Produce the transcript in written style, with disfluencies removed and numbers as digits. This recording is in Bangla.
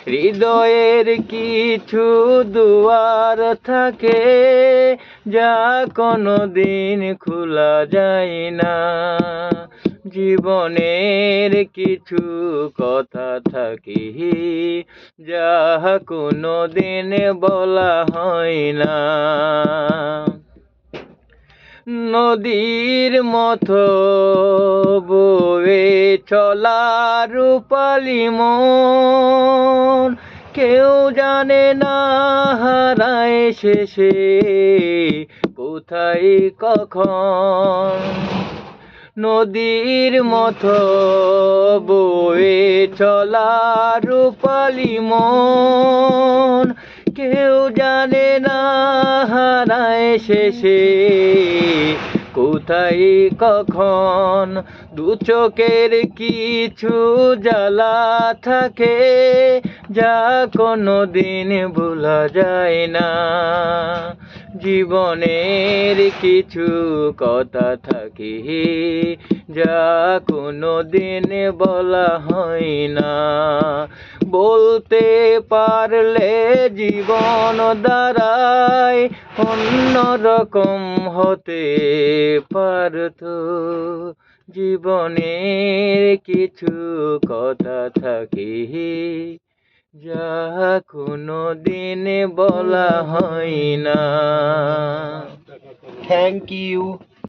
হৃদয়ের কিছু দুয়ার থাকে যা কোনো দিন খোলা যায় না। জীবনের কিছু কথা থাকে যা কোনো দিন বলা হয় না। নদীর মতো বয়ে চলা রূপালি মন, কেউ জানে না হারায় শেষে কোথায় কখন। নদীর মতো বয়ে চলা রূপালি মন, কেউ জানে না হারায় শেষে কোথায় কখন। দু চোখের কিছু জ্বালা থাকে যা কোনো দিন ভোলা যায় না। জীবনের কিছু কথা থাকে যা কোনো দিন বলা হয় না। বলতে পারলে জীবন দাঁড়ায় অন্যরকম হতে পারতো। জীবনের কিছু কথা থাকে যা কোনো দিন বলা হয় না। Thank you.